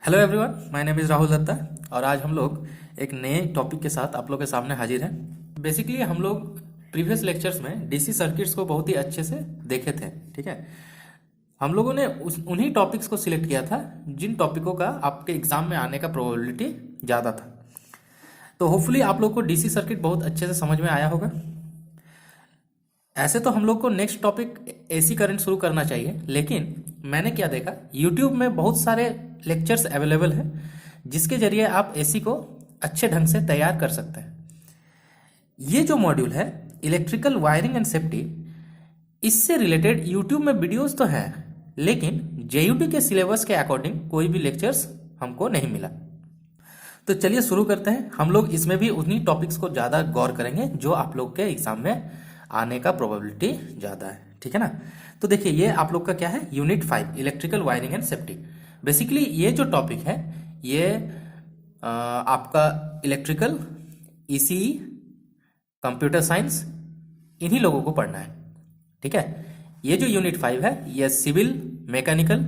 Hello everyone, my name is Rahul Datta और आज हम लोग एक नए टॉपिक के साथ आप लोग के सामने हाजिर हैं। बेसिकली हम लोग प्रीवियस लेक्चर्स में डीसी सर्किट्स को बहुत ही अच्छे से देखे थे। ठीक है, हम लोगों ने उन्हीं टॉपिक्स को सिलेक्ट किया था जिन टॉपिकों का आपके एग्जाम में आने का प्रोबेबिलिटी ज़्यादा था। तो होपफुली आप लोग को डीसी सर्किट बहुत अच्छे से समझ में आया होगा। ऐसे तो हम लोग को नेक्स्ट टॉपिक एसी करंट शुरू करना चाहिए, लेकिन मैंने क्या देखा, यूट्यूब में बहुत सारे लेक्चर्स अवेलेबल हैं जिसके जरिए आप एसी को अच्छे ढंग से तैयार कर सकते हैं। ये जो मॉड्यूल है इलेक्ट्रिकल वायरिंग एंड सेफ्टी, इससे रिलेटेड यूट्यूब में वीडियोस तो हैं, लेकिन जेयूटी के सिलेबस के अकॉर्डिंग कोई भी लेक्चर्स हमको नहीं मिला। तो चलिए शुरू करते हैं। हम लोग इसमें भी उन्हीं टॉपिक्स को ज़्यादा गौर करेंगे जो आप लोग के एग्जाम में आने का प्रोबेबिलिटी ज़्यादा है। ठीक है ना। तो देखिए, ये आप लोग का क्या है, unit 5 electrical wiring and safety. Basically ये जो टॉपिक है ये आपका इलेक्ट्रिकल, ईसीई, कंप्यूटर साइंस, इन्हीं लोगों को पढ़ना है। ठीक है, ये जो यूनिट 5 है ये सिविल, मैकेनिकल,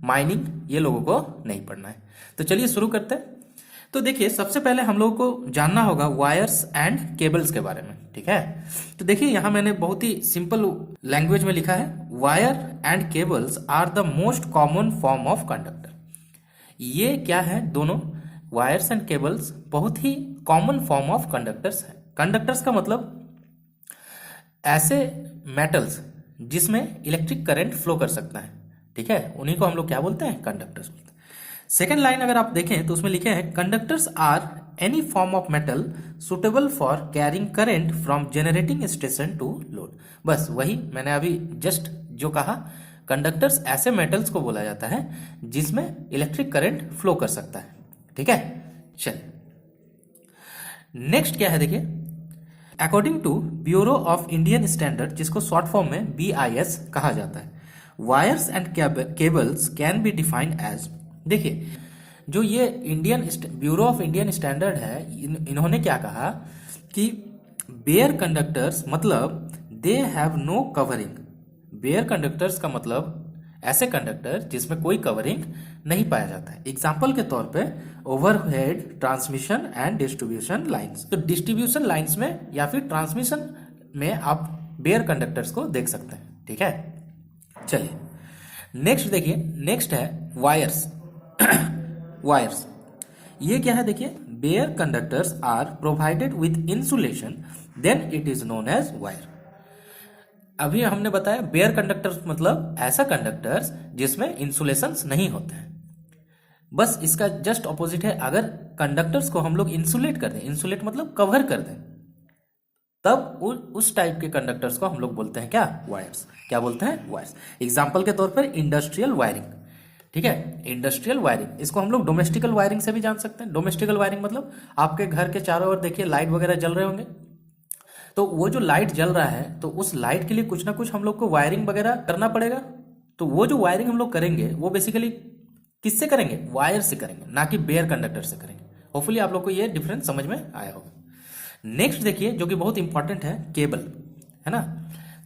माइनिंग, ये लोगों को नहीं पढ़ना है। तो चलिए शुरू करते हैं। तो देखिए, सबसे पहले हम लोगों को जानना होगा वायर्स एंड केबल्स के बारे में। ठीक है, तो देखिए यहाँ मैंने बहुत ही सिंपल लैंग्वेज में लिखा है, wire and cables are the most common form of conductor. ये क्या है, दोनों वायर्स एंड केबल्स बहुत ही कॉमन फॉर्म ऑफ कंडक्टर्स है। कंडक्टर्स का मतलब ऐसे मेटल्स जिसमें इलेक्ट्रिक करंट फ्लो कर सकता है। ठीक है, उन्हीं को हम लोग क्या बोलते हैं, कंडक्टर्स बोलते हैं। सेकेंड लाइन अगर आप देखें तो उसमें लिखे हैं conductors are any form of metal suitable for carrying current from generating station to load. बस वही मैंने अभी जस्ट जो कहा, कंडक्टर्स ऐसे मेटल्स को बोला जाता है जिसमें इलेक्ट्रिक करंट फ्लो कर सकता है। ठीक है, चलिए नेक्स्ट क्या है, देखिए according to Bureau of Indian Standard, जिसको शॉर्ट फॉर्म में BIS कहा जाता है, wires and cables can be defined as. देखिए, जो ये ब्यूरो ऑफ इंडियन स्टैंडर्ड है, इन्होंने क्या कहा कि बेयर कंडक्टर्स मतलब they have no covering. Bare conductors का मतलब ऐसे कंडक्टर जिसमें कोई कवरिंग नहीं पाया जाता है। एग्जाम्पल के तौर पे overhead transmission and distribution lines. तो डिस्ट्रीब्यूशन लाइंस में या फिर ट्रांसमिशन में आप बेयर कंडक्टर्स को देख सकते हैं। ठीक है, चलिए नेक्स्ट देखिए, नेक्स्ट है वायर्स। वायर्स ये क्या है, देखिए bare conductors are provided with insulation, then it is known as wire. अभी हमने बताया बेयर कंडक्टर्स मतलब ऐसा कंडक्टर्स जिसमें इंसुलेशन नहीं होते हैं। बस इसका जस्ट ऑपोजिट है, अगर कंडक्टर्स को हम लोग इंसुलेट कर दें, इंसुलेट मतलब कवर कर दें, तब उस टाइप के कंडक्टर्स को हम लोग बोलते हैं क्या, वायर्स। क्या बोलते हैं, वायर्स। एग्जाम्पल के तौर पर इंडस्ट्रियल वायरिंग। ठीक है, इंडस्ट्रियल वायरिंग, इसको हम लोग डोमेस्टिकल वायरिंग से भी जान सकते हैं। डोमेस्टिकल वायरिंग मतलब आपके घर के चारों ओर देखिए लाइट वगैरह जल रहे होंगे, तो वो जो लाइट जल रहा है तो उस लाइट के लिए कुछ ना कुछ हम लोग को वायरिंग वगैरह करना पड़ेगा। तो वो जो वायरिंग हम लोग करेंगे वो बेसिकली किससे करेंगे, वायर से करेंगे, ना कि बेयर कंडक्टर से करेंगे। होपफुली आप लोग को ये डिफरेंस समझ में आया होगा। नेक्स्ट देखिए, जो कि बहुत इंपॉर्टेंट है, केबल, है ना।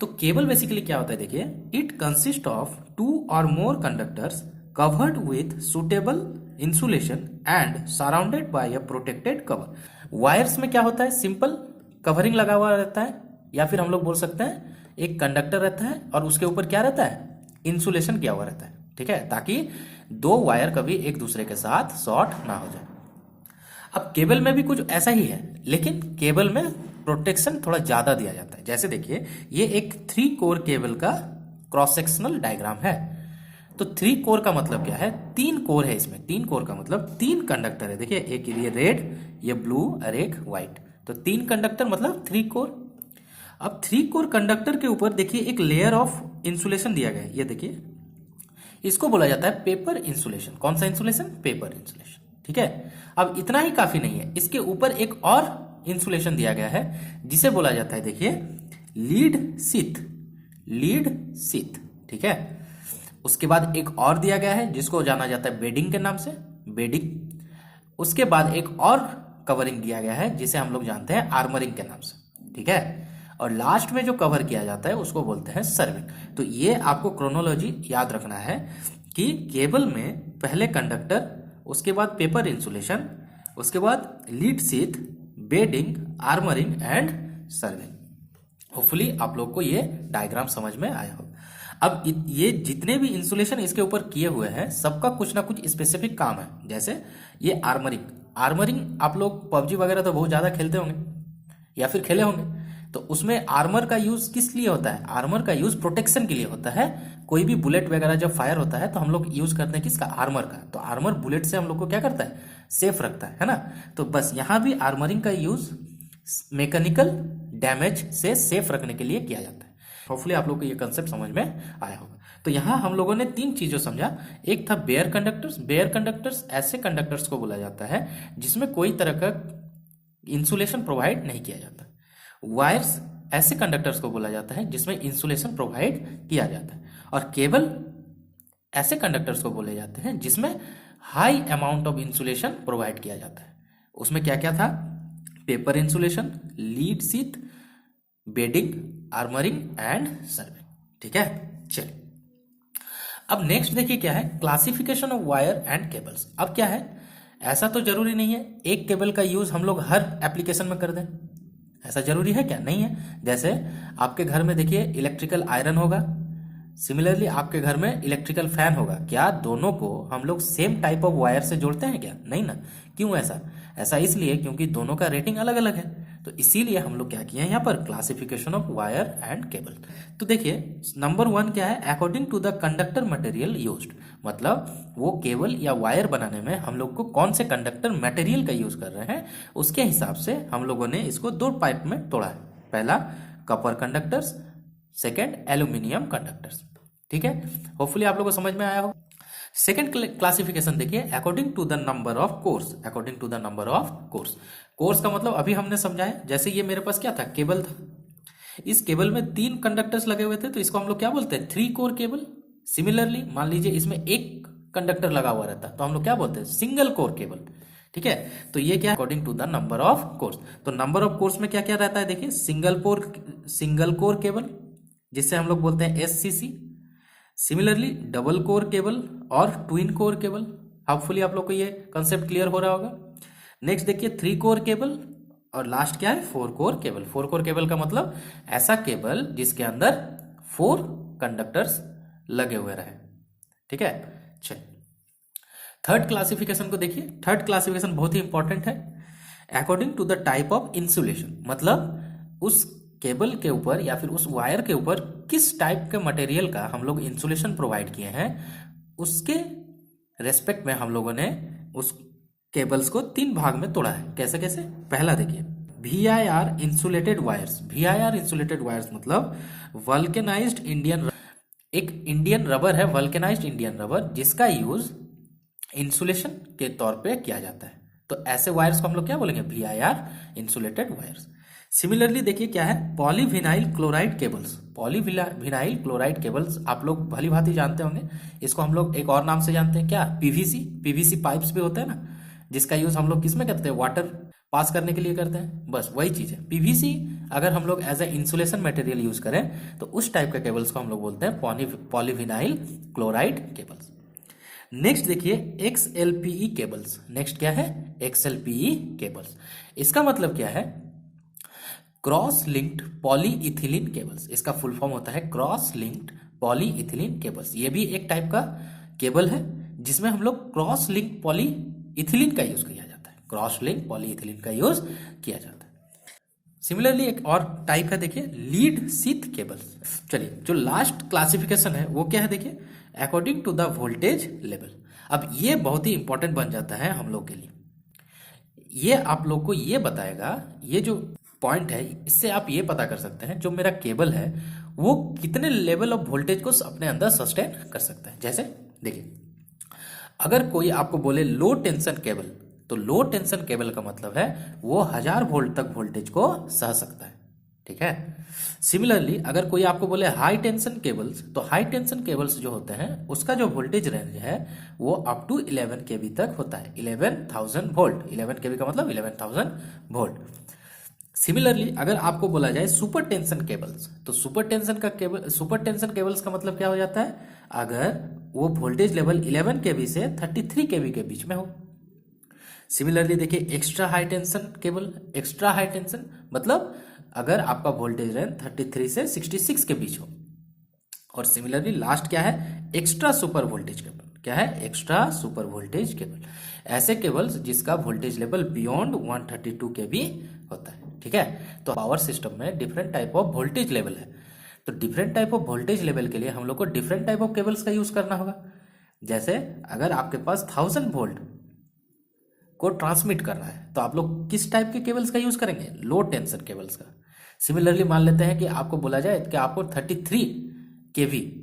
तो केबल बेसिकली क्या होता है, देखिए it consist of 2 or more conductors covered with suitable insulation and surrounded by a protected cover। Wires में क्या होता है, सिंपल कवरिंग लगा हुआ रहता है, या फिर हम लोग बोल सकते हैं एक कंडक्टर रहता है और उसके ऊपर क्या रहता है, इंसुलेशन किया हुआ रहता है। ठीक है, ताकि दो वायर कभी एक दूसरे के साथ शॉर्ट ना हो जाए। अब केबल में भी कुछ ऐसा ही है, लेकिन केबल में प्रोटेक्शन थोड़ा ज्यादा दिया जाता है। जैसे देखिए, ये एक 3 कोर केबल का क्रॉस सेक्शनल डायग्राम है। तो 3 कोर का मतलब क्या है, 3 कोर है इसमें। 3 कोर का मतलब 3 कंडक्टर है। देखिए, एक ये रेड, ये ब्लू और एक व्हाइट। तो 3 कंडक्टर मतलब 3 कोर। अब 3 कोर कंडक्टर के ऊपर देखिए एक लेयर ऑफ इंसुलेशन दिया गया है। ये देखिए, इसको बोला जाता है पेपर इंसुलेशन। कौन सा इंसुलेशन, पेपर इंसुलेशन। ठीक है, अब इतना ही काफी नहीं है, इसके ऊपर एक और इंसुलेशन दिया गया है जिसे बोला जाता है, देखिए लीड सीथ। लीड सीथ, ठीक है। उसके बाद एक और दिया गया है जिसको जाना जाता है बेडिंग के नाम से, बेडिंग। उसके बाद एक और कवरिंग दिया गया है जिसे हम लोग जानते हैं आर्मरिंग के नाम से। ठीक है, और लास्ट में जो कवर किया जाता है उसको बोलते हैं सर्विंग। तो ये आपको क्रोनोलॉजी याद रखना है कि केबल में पहले कंडक्टर उसके बाद पेपर इंसुलेशन, उसके बाद lead sheath, bedding, armouring and serving. Hopefully आप लोग को ये डायग्राम समझ में आया हो। अब ये जितने भी इंसुलेशन इसके ऊपर किए हुए हैं सबका कुछ ना कुछ स्पेसिफिक काम है। जैसे ये आर्मरिंग, आर्मरिंग आप लोग पबजी वगैरह तो बहुत ज़्यादा खेलते होंगे या फिर खेले होंगे, तो उसमें आर्मर का यूज़ किस लिए होता है? आर्मर का यूज़ प्रोटेक्शन के लिए होता है। कोई भी बुलेट वगैरह जब फायर होता है तो हम लोग यूज़ करते हैं किसका? आर्मर का। तो आर्मर बुलेट से हम लोग को क्या करता है? सेफ रखता है ना। तो बस यहाँ भी आर्मरिंग का यूज़ मैकेनिकल डैमेज से सेफ रखने के लिए किया जाता है। होपफुली आप लोग को ये कंसेप्ट समझ में आया होगा। तो यहाँ हम लोगों ने 3 चीज़ों समझा। एक था बेयर कंडक्टर्स। बेयर कंडक्टर्स ऐसे कंडक्टर्स को बोला जाता है जिसमें कोई तरह का इंसुलेशन प्रोवाइड नहीं किया जाता। वायर्स ऐसे कंडक्टर्स को बोला जाता है जिसमें इंसुलेशन प्रोवाइड किया जाता है। और केबल ऐसे कंडक्टर्स को बोले जाते हैं जिसमें high amount of insulation provide किया जाता है। उसमें क्या क्या था? Paper insulation, lead sheath, bedding, armouring and serving. ठीक है, चलिए अब नेक्स्ट देखिए क्या है, classification of wire and cables. अब क्या है, ऐसा तो जरूरी नहीं है एक केबल का यूज हम लोग हर एप्लीकेशन में कर दें। ऐसा जरूरी है क्या? नहीं है। जैसे आपके घर में देखिए इलेक्ट्रिकल आयरन होगा, सिमिलरली आपके घर में इलेक्ट्रिकल फैन होगा। क्या दोनों को हम लोग सेम टाइप ऑफ वायर से जोड़ते हैं क्या? नहीं ना। क्यों ऐसा? ऐसा इसलिए क्योंकि दोनों का रेटिंग अलग अलग है। तो इसीलिए हम लोग क्या किए हैं यहाँ पर, classification of wire and cable. तो देखिए नंबर 1 क्या है, according to the conductor material used. मतलब वो केबल या वायर बनाने में हम लोग को कौन से कंडक्टर मटेरियल का यूज कर रहे हैं उसके हिसाब से हम लोगों ने इसको 2 पार्ट में तोड़ा है। पहला copper conductors, second aluminium conductors. ठीक है, होपफुली आप लोगों को समझ में आया हो। सेकेंड क्लासिफिकेशन देखिए, according to the number of cores. According to the number of cores, cores का मतलब अभी हमने समझाया। जैसे ये मेरे पास क्या था, केबल था। इस केबल में 3 कंडक्टर्स लगे हुए थे तो इसको हम लोग क्या बोलते हैं, 3 कोर केबल। सिमिलरली मान लीजिए इसमें एक कंडक्टर लगा हुआ रहता तो हम लोग क्या बोलते हैं, सिंगल कोर केबल। ठीक है, तो ये क्या है, according to the number of cores. तो नंबर ऑफ कोर्स में क्या क्या रहता है देखिए, सिंगल कोर केबल जिससे हम लोग बोलते हैं SCC. Similarly double core cable और ट्विन कोर केबल। होपफुली आप लोग को ये कंसेप्ट क्लियर हो रहा होगा। नेक्स्ट देखिए 3 कोर केबल और लास्ट क्या है, 4 कोर केबल। 4 कोर केबल का मतलब ऐसा केबल जिसके अंदर 4 कंडक्टर्स लगे हुए रहे। ठीक है, चलिए थर्ड क्लासिफिकेशन को देखिए। थर्ड क्लासिफिकेशन बहुत ही इंपॉर्टेंट है, according to the type of insulation. मतलब उस केबल के ऊपर या फिर उस वायर के ऊपर किस टाइप के मटेरियल का हम लोग इंसुलेशन प्रोवाइड किए हैं उसके रेस्पेक्ट में हम लोगों ने उस केबल्स को 3 भाग में तोड़ा है। कैसे कैसे? पहला देखिए VIR insulated wires. VIR insulated wires मतलब वल्केनाइज्ड इंडियन, एक इंडियन रबर है, वल्केनाइज्ड इंडियन रबर, जिसका यूज इंसुलेशन के तौर पे किया जाता है। तो ऐसे वायर्स को हम लोग क्या बोलेंगे, VIR इंसुलेटेड वायर्स। सिमिलरली देखिए क्या है, polyvinyl chloride cables. Polyvinyl chloride cables आप लोग भली भांति जानते होंगे। इसको हम लोग एक और नाम से जानते हैं क्या, पीवीसी पाइप्स भी होते हैं ना, जिसका यूज हम लोग किस में करते हैं, वाटर पास करने के लिए करते हैं। बस वही चीज है पीवीसी। अगर हम लोग as a insulation material use करें तो उस टाइप के केबल्स को हम लोग बोलते हैं पॉलीविनाइल क्लोराइड केबल्स। नेक्स्ट देखिए XLPE केबल्स। नेक्स्ट क्या है, XLPE केबल्स। इसका मतलब क्या है, क्रॉस लिंक्ड पॉलीइथिलीन केबल्स। इसका फुल फॉर्म होता है क्रॉस लिंक्ड पॉलीइथिलीन केबल्स। ये भी एक टाइप का केबल है जिसमें हम लोग क्रॉस लिंक पॉलीइथिलीन का यूज किया जाता है। क्रॉस लिंक पॉलीइथिलीन का यूज किया जाता है। सिमिलरली एक और टाइप है देखिए, लीड शीथ केबल्स। चलिए जो लास्ट क्लासिफिकेशन है वो क्या है देखिए, according to the voltage level. अब ये बहुत ही इंपॉर्टेंट बन जाता है हम लोग के लिए। ये आप लोग को ये बताएगा, ये जो पॉइंट है इससे आप ये पता कर सकते हैं जो मेरा केबल है वो कितने लेवल ऑफ वोल्टेज को अपने अंदर सस्टेन कर सकता है। जैसे देखिए अगर कोई आपको बोले लो टेंशन केबल, तो लो टेंशन केबल का मतलब है वो 1000 वोल्ट तक वोल्टेज को सह सकता है। ठीक है, सिमिलरली अगर कोई आपको बोले हाई टेंशन केबल्स, तो हाई टेंशन केबल्स जो होते हैं उसका जो वोल्टेज रेंज है वो अप टू 11 kV तक होता है। 11,000 वोल्ट। 11 kV का मतलब 11,000 वोल्ट। सिमिलरली अगर आपको बोला जाए सुपर टेंशन केबल्स, तो सुपर टेंशन केबल्स का मतलब क्या हो जाता है, अगर वो वोल्टेज लेवल 11 kV से 33 kV के बीच में हो। सिमिलरली देखिए extra high tension cable, extra high tension मतलब अगर आपका वोल्टेज रेंज 33 से 66 के बीच हो। और सिमिलरली लास्ट क्या है, एक्स्ट्रा सुपर वोल्टेज केबल। क्या है, एक्स्ट्रा सुपर वोल्टेज केबल, ऐसे केबल्स जिसका वोल्टेज लेवल बियॉन्ड 132 के भी होता है। ठीक है, तो पावर सिस्टम में different type of voltage level है, तो different type of voltage level के लिए हम लोग को डिफरेंट टाइप ऑफ केबल्स का यूज करना होगा। जैसे अगर आपके पास 1000 वोल्ट को ट्रांसमिट कर रहा है तो आप लोग किस टाइप के केबल्स का यूज करेंगे, लो टेंशन केबल्स का। सिमिलरली मान लेते हैं कि आपको बोला जाए कि आपको 33 केवी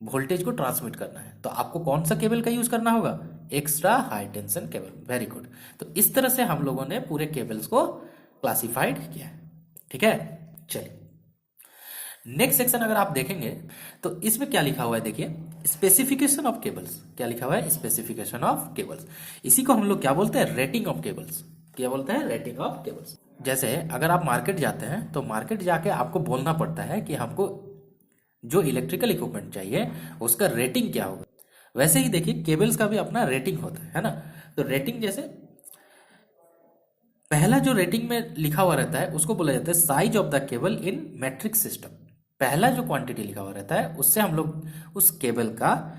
वोल्टेज को ट्रांसमिट करना है, तो आपको कौन सा केबल का यूज करना होगा, extra high tension cable. Very good. तो इस तरह से हम लोगों ने पूरे केबल्स को क्लासिफाइड किया है। ठीक है, चलिए नेक्स्ट सेक्शन अगर आप देखेंगे तो इसमें क्या लिखा हुआ है, देखिए स्पेसिफिकेशन ऑफ केबल्स। क्या लिखा हुआ है, स्पेसिफिकेशन ऑफ केबल्स। इसी को हम लोग क्या बोलते हैं, रेटिंग ऑफ केबल्स। क्या बोलते हैं, रेटिंग ऑफ केबल्स। जैसे अगर आप मार्केट जाते हैं तो मार्केट जाके आपको बोलना पड़ता है कि हमको जो इलेक्ट्रिकल इक्विपमेंट चाहिए उसका रेटिंग क्या होगा। वैसे ही देखिए केबल्स का भी अपना रेटिंग होता है ना। तो रेटिंग जैसे पहला जो रेटिंग में लिखा हुआ रहता है उसको बोला जाता है size of the cable in matric system. पहला जो क्वांटिटी लिखा हुआ रहता है उससे हम लोग उस केबल का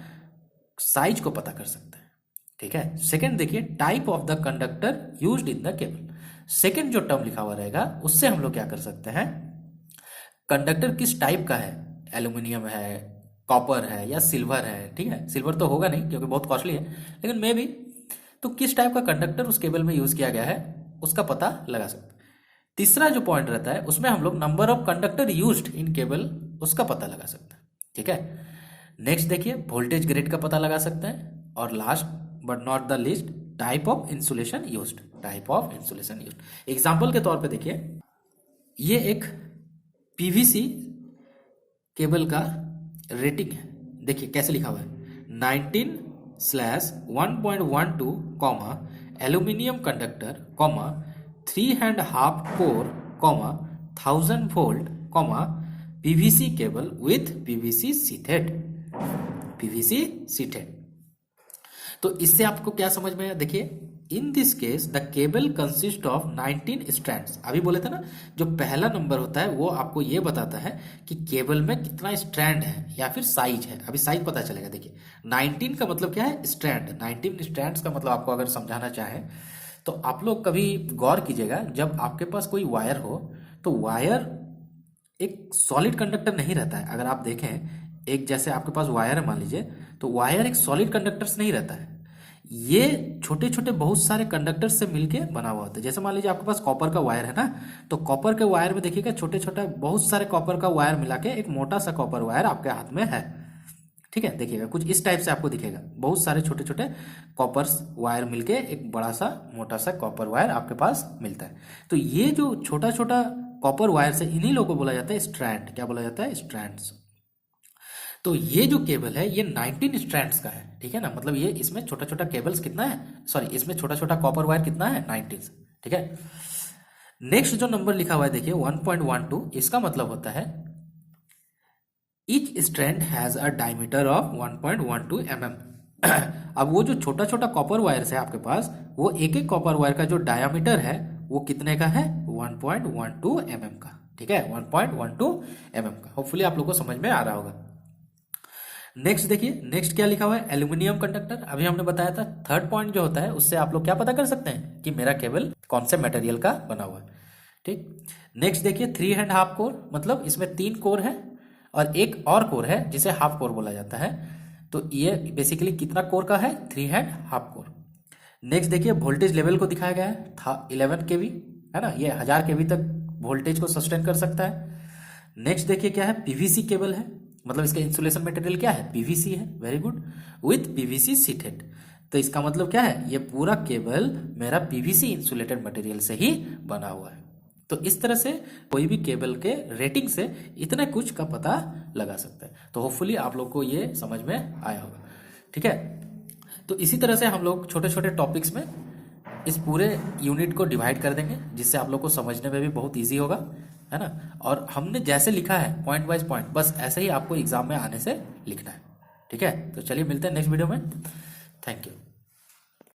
साइज को पता कर सकते हैं। ठीक है, सेकंड देखिए type of the conductor used in the cable. Second जो टर्म लिखा हुआ रहेगा उससे हम लोग क्या कर सकते हैं, कंडक्टर किस टाइप का है, एल्यूमिनियम है, कॉपर है या सिल्वर है। ठीक है, सिल्वर तो होगा नहीं क्योंकि बहुत कॉस्टली है, लेकिन मे भी तो किस टाइप का कंडक्टर उस केबल में यूज किया गया है उसका पता लगा सकते हैं। तीसरा जो पॉइंट रहता है उसमें हम लोग number of conductor used in cable उसका पता लगा सकते हैं। ठीक है, नेक्स्ट देखिए वोल्टेज ग्रेड का पता लगा सकते हैं। और last but not the least type of insulation used, type of insulation used. Example के तौर पे देखिए ये एक पीवीसी केबल का रेटिंग है। देखिए कैसे लिखा हुआ है, 19/1.12 comma aluminium conductor comma 3.5 core comma 1000 volt comma PVC cable with PVC sheathed, PVC sheathed. तो इससे आपको क्या समझ में आया, देखिए in this case the cable consist of 19 strands. अभी बोले थे ना जो पहला नंबर होता है वो आपको ये बताता है कि केबल में कितना स्ट्रैंड है या फिर साइज है। अभी साइज पता चलेगा। देखिए 19 का मतलब क्या है, स्ट्रैंड। 19 स्ट्रैंड्स का मतलब आपको अगर समझाना चाहे तो आप लोग कभी गौर कीजिएगा, जब आपके पास कोई वायर हो तो वायर एक सॉलिड कंडक्टर नहीं रहता है। अगर आप देखें एक जैसे आपके पास वायर है मान लीजिए, तो वायर एक सॉलिड कंडक्टर्स नहीं रहता है, ये छोटे छोटे बहुत सारे कंडक्टर से मिलके बना हुआ होता है। जैसे मान लीजिए आपके पास कॉपर का वायर है ना, तो कॉपर के वायर में देखिएगा छोटे छोटे बहुत सारे कॉपर का वायर मिला के एक मोटा सा कॉपर वायर आपके हाथ में है। ठीक है, देखिएगा कुछ इस टाइप से आपको दिखेगा, बहुत सारे छोटे छोटे कॉपर वायर मिलके एक बड़ा सा मोटा सा कॉपर वायर आपके पास मिलता है। तो ये जो छोटा छोटा कॉपर वायर से इन्हीं लोगों को बोला जाता है स्ट्रैंड। क्या बोला जाता है, स्ट्रैंड्स। तो ये जो केबल है ये 19 स्ट्रैंड्स का है। ठीक है ना, मतलब ये इसमें छोटा छोटा केबल्स कितना है, सॉरी इसमें छोटा छोटा कॉपर वायर कितना है, 19। ठीक है, नेक्स्ट जो नंबर लिखा हुआ है देखिए 1.12, इसका मतलब होता है each strand has a diameter of 1.12 mm। अब वो जो छोटा छोटा कॉपर वायर है आपके पास, वो एक एक कॉपर वायर का जो डायमीटर है वो कितने का है, 1.12 mm का। ठीक है, 1.12 mm का। होपफुली आप लोग को समझ में आ रहा होगा। नेक्स्ट देखिए, नेक्स्ट क्या लिखा हुआ है, एल्यूमिनियम कंडक्टर। अभी हमने बताया था थर्ड पॉइंट जो होता है उससे आप लोग क्या पता कर सकते हैं कि मेरा केबल कौन से मटेरियल का बना हुआ है। ठीक, नेक्स्ट देखिए 3.5 कोर, मतलब इसमें 3 कोर है और एक और कोर है जिसे हाफ कोर बोला जाता है। तो ये बेसिकली कितना कोर का है, 3.5 कोर। नेक्स्ट देखिए वोल्टेज लेवल को दिखाया गया है, था 11 केवी है ना, ये 1000 केवी तक वोल्टेज को सस्टेन कर सकता है। नेक्स्ट देखिए क्या है, पीवीसी केबल है, मतलब इसका इंसुलेशन मटेरियल क्या है, पीवीसी है। Very good, with PVC seated. तो इसका मतलब क्या है, ये पूरा केबल मेरा पीवीसी इंसुलेटेड मटेरियल से ही बना हुआ है। तो इस तरह से कोई भी केबल के रेटिंग से इतने कुछ का पता लगा सकते हैं। तो होपफुली आप लोग को ये समझ में आया होगा। ठीक है, तो इसी तरह से हम लोग छोटे छोटे टॉपिक्स में इस पूरे यूनिट को डिवाइड कर देंगे, जिससे आप लोग को समझने में भी बहुत ईजी होगा, है ना। और हमने जैसे लिखा है पॉइंट वाइज पॉइंट, बस ऐसे ही आपको एग्जाम में आने से लिखना है। ठीक है, तो चलिए मिलते हैं नेक्स्ट वीडियो में। Thank you.